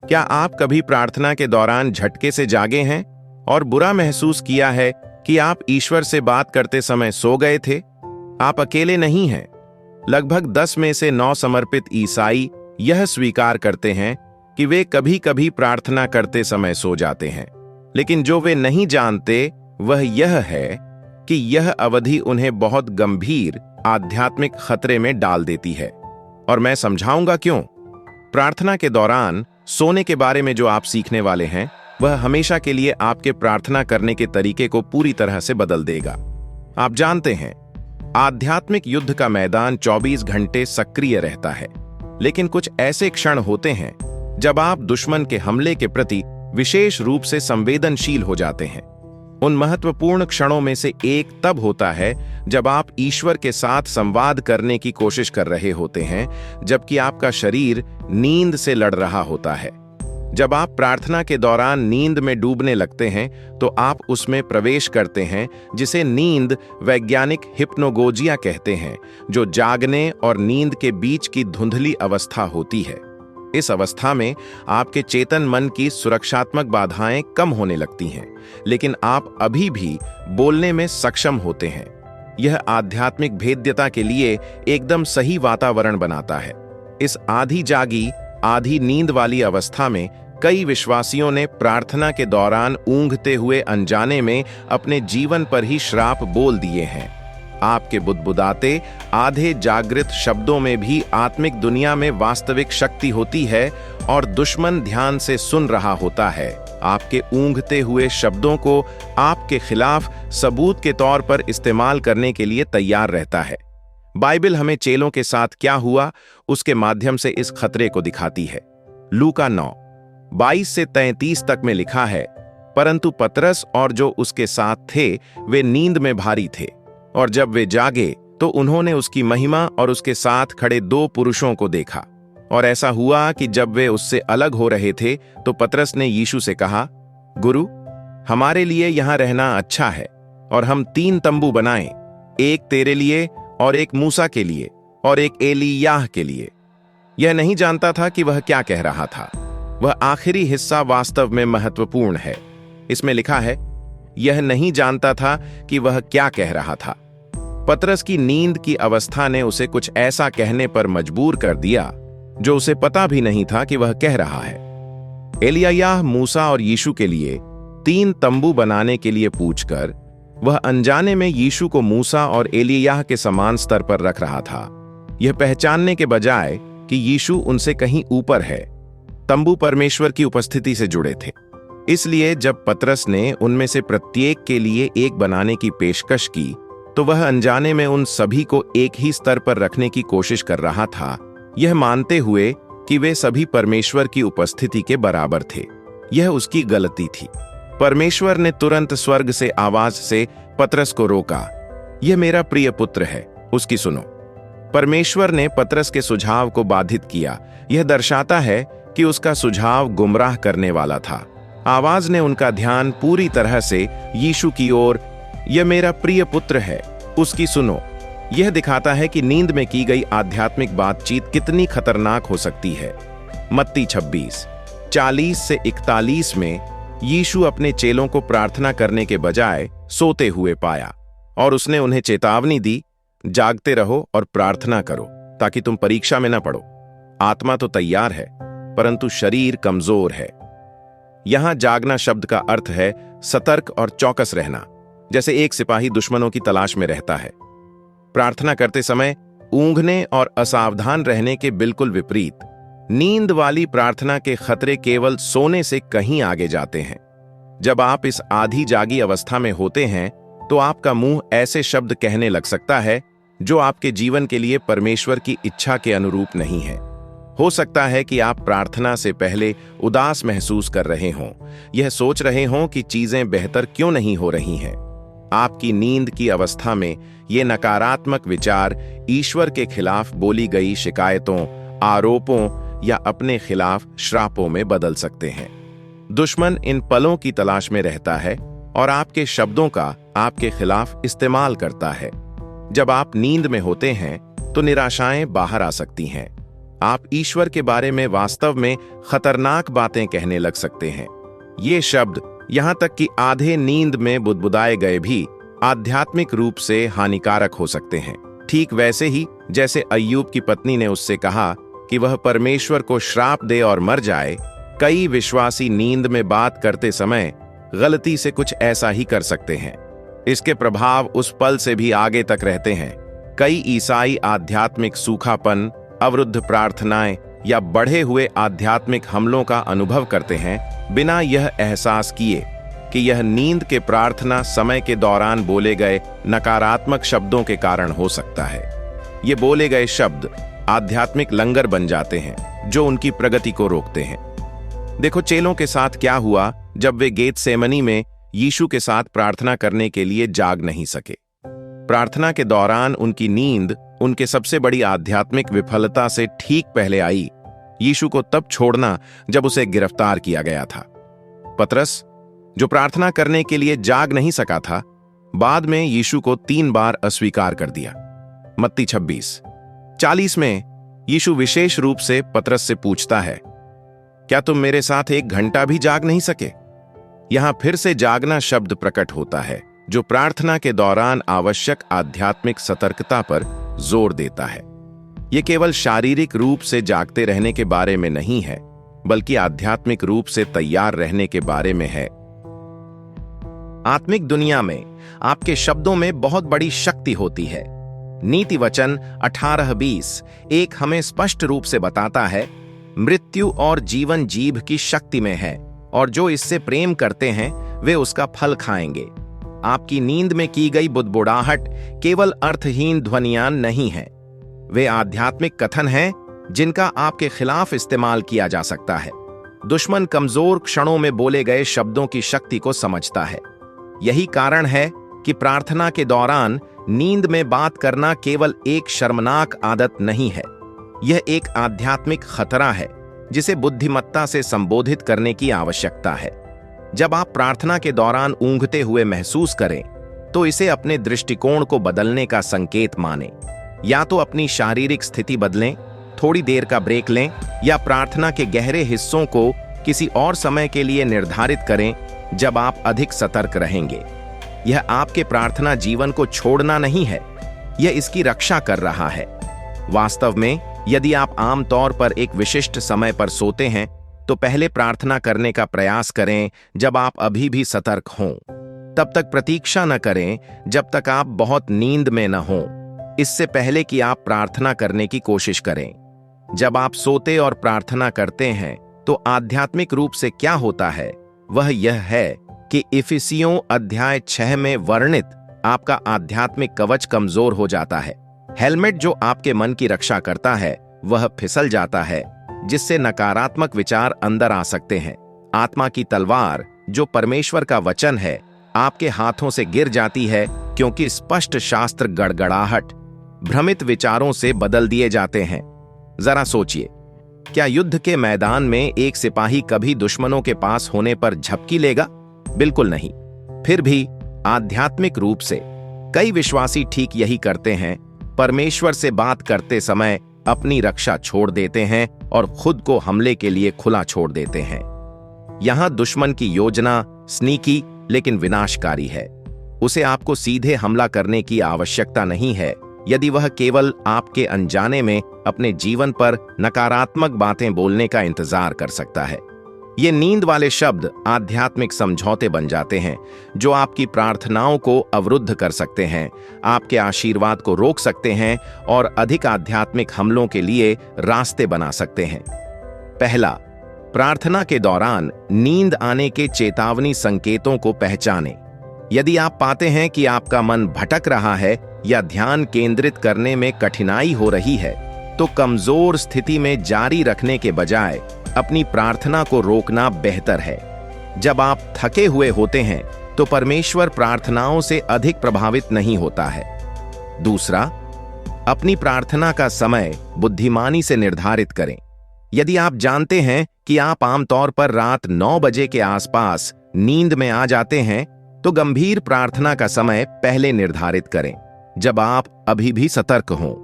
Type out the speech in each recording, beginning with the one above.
क्या आप कभी प्रार्थना के दौरान झटके से जागे हैं और बुरा महसूस किया है कि आप ईश्वर से बात करते समय सो गए थे? आप अकेले नहीं हैं। लगभग 10 में से 9 समर्पित ईसाई यह स्वीकार करते हैं कि वे कभी कभी प्रार्थना करते समय सो जाते हैं, लेकिन जो वे नहीं जानते वह यह है कि यह अवधि उन्हें बहुत गंभीर आध्यात्मिक खतरे में डाल देती है। और मैं समझाऊंगा क्यों। प्रार्थना के दौरान सोने के बारे में जो आप सीखने वाले हैं वह हमेशा के लिए आपके प्रार्थना करने के तरीके को पूरी तरह से बदल देगा। आप जानते हैं, आध्यात्मिक युद्ध का मैदान 24 घंटे सक्रिय रहता है, लेकिन कुछ ऐसे क्षण होते हैं जब आप दुश्मन के हमले के प्रति विशेष रूप से संवेदनशील हो जाते हैं। उन महत्वपूर्ण क्षणों में से एक तब होता है जब आप ईश्वर के साथ संवाद करने की कोशिश कर रहे होते हैं, जबकि आपका शरीर नींद से लड़ रहा होता है। जब आप प्रार्थना के दौरान नींद में डूबने लगते हैं तो आप उसमें प्रवेश करते हैं, जिसे नींद वैज्ञानिक हिप्नोगोजिया कहते हैं, जो जागने और नींद के बीच की धुंधली अवस्था होती है। इस अवस्था में आपके चेतन मन की सुरक्षात्मक बाधाएं कम होने लगती हैं, लेकिन आप अभी भी बोलने में सक्षम होते हैं। यह आध्यात्मिक भेद्यता के लिए एकदम सही वातावरण बनाता है। इस आधी जागी आधी नींद वाली अवस्था में कई विश्वासियों ने प्रार्थना के दौरान ऊँघते हुए अनजाने में अपने जीवन पर ही श्राप बोल दिए हैं। आपके बुदबुदाते आधे जागृत शब्दों में भी आत्मिक दुनिया में वास्तविक शक्ति होती है और दुश्मन ध्यान से सुन रहा होता है। आपके ऊँघते हुए शब्दों को आपके खिलाफ सबूत के तौर पर इस्तेमाल करने के लिए तैयार रहता है। बाइबल हमें चेलों के साथ क्या हुआ उसके माध्यम से इस खतरे को दिखाती है। लूका 9:22 से 33 तक में लिखा है, परंतु पतरस और जो उसके साथ थे वे नींद में भारी थे, और जब वे जागे तो उन्होंने उसकी महिमा और उसके साथ खड़े 2 पुरुषों को देखा। और ऐसा हुआ कि जब वे उससे अलग हो रहे थे तो पतरस ने यीशु से कहा, गुरु, हमारे लिए यहां रहना अच्छा है, और हम 3 तंबू बनाएं, एक तेरे लिए और एक मूसा के लिए और एक एलियाह के लिए। यह नहीं जानता था कि वह क्या कह रहा था। वह आखिरी हिस्सा वास्तव में महत्वपूर्ण है। इसमें लिखा है, यह नहीं जानता था कि वह क्या कह रहा था। पतरस की नींद की अवस्था ने उसे कुछ ऐसा कहने पर मजबूर कर दिया जो उसे पता भी नहीं था कि वह कह रहा है। एलियाह, मूसा और यीशु के लिए 3 तंबू बनाने के लिए पूछकर वह अनजाने में यीशु को मूसा और एलियाह के समान स्तर पर रख रहा था, यह पहचानने के बजाय कि यीशु उनसे कहीं ऊपर है। तंबू परमेश्वर की उपस्थिति से जुड़े थे। इसलिए जब पतरस ने उनमें से प्रत्येक के लिए एक बनाने की पेशकश की तो वह अनजाने में उन सभी को एक ही स्तर पर रखने की कोशिश कर रहा था, यह मानते हुए कि वे सभी परमेश्वर की उपस्थिति के बराबर थे। यह उसकी गलती थी। परमेश्वर ने तुरंत स्वर्ग से आवाज से पतरस को रोका, यह मेरा प्रिय पुत्र है, उसकी सुनो। परमेश्वर ने पतरस के सुझाव को बाधित किया। यह दर्शाता है कि उसका सुझाव गुमराह करने वाला था। आवाज ने उनका ध्यान पूरी तरह से यीशु की ओर, यह मेरा प्रिय पुत्र है, उसकी सुनो। यह दिखाता है कि नींद में की गई आध्यात्मिक बातचीत कितनी खतरनाक हो सकती है। मत्ती 26:40 से 41 में यीशु अपने चेलों को प्रार्थना करने के बजाय सोते हुए पाया, और उसने उन्हें चेतावनी दी, जागते रहो और प्रार्थना करो ताकि तुम परीक्षा में न पड़ो। आत्मा तो तैयार है परंतु शरीर कमजोर है। यहां जागना शब्द का अर्थ है सतर्क और चौकस रहना, जैसे एक सिपाही दुश्मनों की तलाश में रहता है। प्रार्थना करते समय ऊँघने और असावधान रहने के बिल्कुल विपरीत, नींद वाली प्रार्थना के खतरे केवल सोने से कहीं आगे जाते हैं। जब आप इस आधी जागी अवस्था में होते हैं तो आपका मुंह ऐसे शब्द कहने लग सकता है जो आपके जीवन के लिए परमेश्वर की इच्छा के अनुरूप नहीं है। हो सकता है कि आप प्रार्थना से पहले उदास महसूस कर रहे हों, यह सोच रहे हों कि चीजें बेहतर क्यों नहीं हो रही हैं। आपकी नींद की अवस्था में ये नकारात्मक विचार ईश्वर के खिलाफ बोली गई शिकायतों, आरोपों या अपने खिलाफ श्रापों में बदल सकते हैं। दुश्मन इन पलों की तलाश में रहता है और आपके शब्दों का आपके खिलाफ इस्तेमाल करता है। जब आप नींद में होते हैं तो निराशाएं बाहर आ सकती हैं। आप ईश्वर के बारे में वास्तव में खतरनाक बातें कहने लग सकते हैं। ये शब्द यहां तक कि आधे नींद में बुदबुदाए गए भी आध्यात्मिक रूप से हानिकारक हो सकते हैं। ठीक वैसे ही जैसे अय्यूब की पत्नी ने उससे कहा कि वह परमेश्वर को श्राप दे और मर जाए, कई विश्वासी नींद में बात करते समय गलती से कुछ ऐसा ही कर सकते हैं। इसके प्रभाव उस पल से भी आगे तक रहते हैं। कई ईसाई आध्यात्मिक सूखापन, अवरुद्ध प्रार्थनाएं या बढ़े हुए आध्यात्मिक हमलों का अनुभव करते हैं बिना यह एहसास किए कि यह नींद के प्रार्थना समय के दौरान बोले गए नकारात्मक शब्दों के कारण हो सकता है। ये बोले गए शब्द आध्यात्मिक लंगर बन जाते हैं जो उनकी प्रगति को रोकते हैं। देखो चेलों के साथ क्या हुआ जब वे गेतसेमनी में यीशु के साथ प्रार्थना करने के लिए जाग नहीं सके। प्रार्थना के दौरान उनकी नींद उनके सबसे बड़ी आध्यात्मिक विफलता से ठीक पहले आई। यीशु को तब छोड़ना जब उसे गिरफ्तार किया गया था। पतरस, जो प्रार्थना करने के लिए जाग नहीं सका था, बाद में यीशु को 3 बार अस्वीकार कर दिया। मत्ती 26:40 में यीशु विशेष रूप से पतरस से पूछता है, क्या तुम मेरे साथ 1 घंटा भी जाग नहीं सके? यहां फिर से जागना शब्द प्रकट होता है जो प्रार्थना के दौरान आवश्यक आध्यात्मिक सतर्कता पर जोर देता है। यह केवल शारीरिक रूप से जागते रहने के बारे में नहीं है, बल्कि आध्यात्मिक रूप से तैयार रहने के बारे में है। आत्मिक दुनिया में आपके शब्दों में बहुत बड़ी शक्ति होती है। नीति वचन 18:20 एक हमें स्पष्ट रूप से बताता है, मृत्यु और जीवन जीभ की शक्ति में है और जो इससे प्रेम करते हैं वे उसका फल खाएंगे। आपकी नींद में की गई बुदबुदाहट केवल अर्थहीन ध्वनियां नहीं है, वे आध्यात्मिक कथन हैं जिनका आपके खिलाफ इस्तेमाल किया जा सकता है। दुश्मन कमजोर क्षणों में बोले गए शब्दों की शक्ति को समझता है। यही कारण है कि प्रार्थना के दौरान नींद में बात करना केवल एक शर्मनाक आदत नहीं है, यह एक आध्यात्मिक खतरा है जिसे बुद्धिमत्ता से संबोधित करने की आवश्यकता है। जब आप प्रार्थना के दौरान ऊँघते हुए महसूस करें तो इसे अपने दृष्टिकोण को बदलने का संकेत मानें। या तो अपनी शारीरिक स्थिति बदलें, थोड़ी देर का ब्रेक लें या प्रार्थना के गहरे हिस्सों को किसी और समय के लिए निर्धारित करें जब आप अधिक सतर्क रहेंगे। यह आपके प्रार्थना जीवन को छोड़ना नहीं है, यह इसकी रक्षा कर रहा है। वास्तव में यदि आप आमतौर पर एक विशिष्ट समय पर सोते हैं तो पहले प्रार्थना करने का प्रयास करें जब आप अभी भी सतर्क हों। तब तक प्रतीक्षा न करें जब तक आप बहुत नींद में न हों, इससे पहले कि आप प्रार्थना करने की कोशिश करें। जब आप सोते और प्रार्थना करते हैं तो आध्यात्मिक रूप से क्या होता है वह यह है कि इफिसियों अध्याय 6 में वर्णित आपका आध्यात्मिक कवच कमजोर हो जाता है। हेलमेट जो आपके मन की रक्षा करता है वह फिसल जाता है, जिससे नकारात्मक विचार अंदर आ सकते हैं। आत्मा की तलवार जो परमेश्वर का वचन है आपके हाथों से गिर जाती है, क्योंकि स्पष्ट शास्त्र गड़गड़ाहट भ्रमित विचारों से बदल दिए जाते हैं। जरा सोचिए, क्या युद्ध के मैदान में एक सिपाही कभी दुश्मनों के पास होने पर झपकी लेगा? बिल्कुल नहीं। फिर भी आध्यात्मिक रूप से कई विश्वासी ठीक यही करते हैं, परमेश्वर से बात करते समय अपनी रक्षा छोड़ देते हैं और खुद को हमले के लिए खुला छोड़ देते हैं। यहां दुश्मन की योजना स्नीकी लेकिन विनाशकारी है। उसे आपको सीधे हमला करने की आवश्यकता नहीं है यदि वह केवल आपके अनजाने में अपने जीवन पर नकारात्मक बातें बोलने का इंतजार कर सकता है। ये नींद वाले शब्द आध्यात्मिक समझौते बन जाते हैं जो आपकी प्रार्थनाओं को अवरुद्ध कर सकते हैं, आपके आशीर्वाद को रोक सकते हैं और अधिक आध्यात्मिक हमलों के लिए रास्ते बना सकते हैं। पहला, प्रार्थना के दौरान नींद आने के चेतावनी संकेतों को पहचानें। यदि आप पाते हैं कि आपका मन भटक रहा है या ध्यान केंद्रित करने में कठिनाई हो रही है, तो कमजोर स्थिति में जारी रखने के बजाय अपनी प्रार्थना को रोकना बेहतर है। जब आप थके हुए होते हैं तो परमेश्वर प्रार्थनाओं से अधिक प्रभावित नहीं होता है। दूसरा, अपनी प्रार्थना का समय बुद्धिमानी से निर्धारित करें। यदि आप जानते हैं कि आप आमतौर पर रात 9 बजे के आसपास नींद में आ जाते हैं, तो गंभीर प्रार्थना का समय पहले निर्धारित करें, जब आप अभी भी सतर्क हों।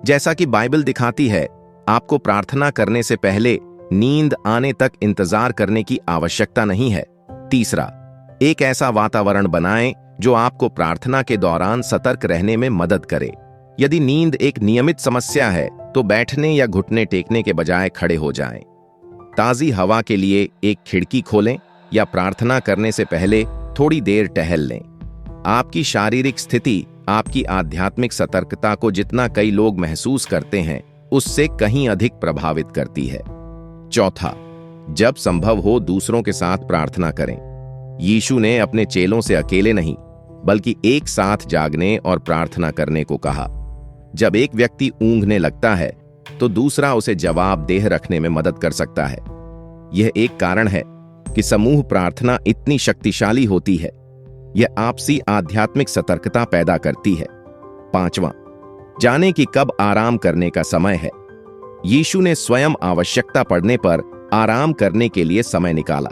जैसा कि बाइबल दिखाती है, आपको प्रार्थना करने से पहले नींद आने तक इंतजार करने की आवश्यकता नहीं है। तीसरा, एक ऐसा वातावरण बनाएं जो आपको प्रार्थना के दौरान सतर्क रहने में मदद करे। यदि नींद एक नियमित समस्या है तो बैठने या घुटने टेकने के बजाय खड़े हो जाएं। ताजी हवा के लिए एक खिड़की खोलें या प्रार्थना करने से पहले थोड़ी देर टहल लें। आपकी शारीरिक स्थिति आपकी आध्यात्मिक सतर्कता को जितना कई लोग महसूस करते हैं उससे कहीं अधिक प्रभावित करती है। चौथा, जब संभव हो दूसरों के साथ प्रार्थना करें। यीशु ने अपने चेलों से अकेले नहीं बल्कि एक साथ जागने और प्रार्थना करने को कहा। जब एक व्यक्ति ऊँघने लगता है तो दूसरा उसे जवाबदेह रखने में मदद कर सकता है। यह एक कारण है कि समूह प्रार्थना इतनी शक्तिशाली होती है। यह आपसी आध्यात्मिक सतर्कता पैदा करती है। पांचवां, जाने कि कब आराम करने का समय है। यीशु ने स्वयं आवश्यकता पड़ने पर आराम करने के लिए समय निकाला।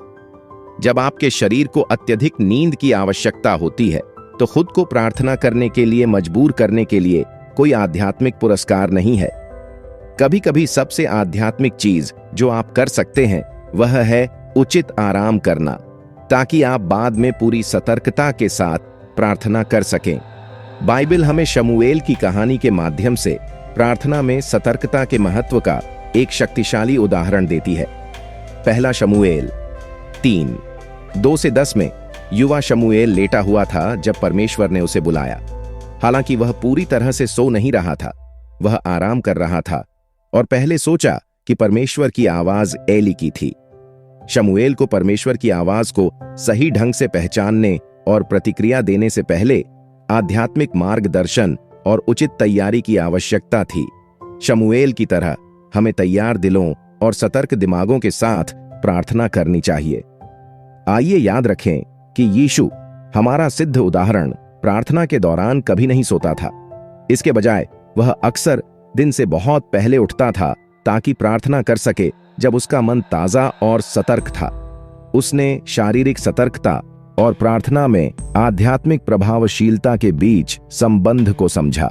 जब आपके शरीर को अत्यधिक नींद की आवश्यकता होती है तो खुद को प्रार्थना करने के लिए मजबूर करने के लिए कोई आध्यात्मिक पुरस्कार नहीं है। कभी कभी सबसे आध्यात्मिक चीज जो आप कर सकते हैं वह है उचित आराम करना, ताकि आप बाद में पूरी सतर्कता के साथ प्रार्थना कर सकें। बाइबल हमें शमूएल की कहानी के माध्यम से प्रार्थना में सतर्कता के महत्व का एक शक्तिशाली उदाहरण देती है। पहला शमूएल 3:2-10 में युवा शमूएल लेटा हुआ था जब परमेश्वर ने उसे बुलाया। हालांकि वह पूरी तरह से सो नहीं रहा था, वह आराम कर रहा था और पहले सोचा कि परमेश्वर की आवाज एली की थी। शमूएल को परमेश्वर की आवाज को सही ढंग से पहचानने और प्रतिक्रिया देने से पहले आध्यात्मिक मार्गदर्शन और उचित तैयारी की आवश्यकता थी। शमूएल की तरह हमें तैयार दिलों और सतर्क दिमागों के साथ प्रार्थना करनी चाहिए। आइए याद रखें कि यीशु, हमारा सिद्ध उदाहरण, प्रार्थना के दौरान कभी नहीं सोता था। इसके बजाय वह अक्सर दिन से बहुत पहले उठता था ताकि प्रार्थना कर सके जब उसका मन ताजा और सतर्क था। उसने शारीरिक सतर्कता और प्रार्थना में आध्यात्मिक प्रभावशीलता के बीच संबंध को समझा।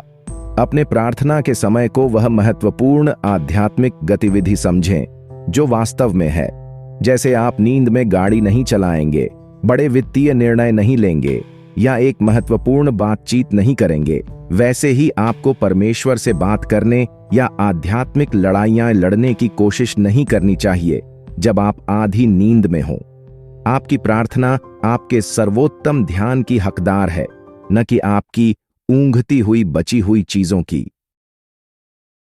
अपने प्रार्थना के समय को वह महत्वपूर्ण आध्यात्मिक गतिविधि समझें जो वास्तव में है। जैसे आप नींद में गाड़ी नहीं चलाएंगे, बड़े वित्तीय निर्णय नहीं लेंगे या एक महत्वपूर्ण बातचीत नहीं करेंगे, वैसे ही आपको परमेश्वर से बात करने या आध्यात्मिक लड़ाइयां लड़ने की कोशिश नहीं करनी चाहिए जब आप आधी नींद में हो। आपकी प्रार्थना आपके सर्वोत्तम ध्यान की हकदार है, न कि आपकी ऊंघती हुई बची हुई चीजों की।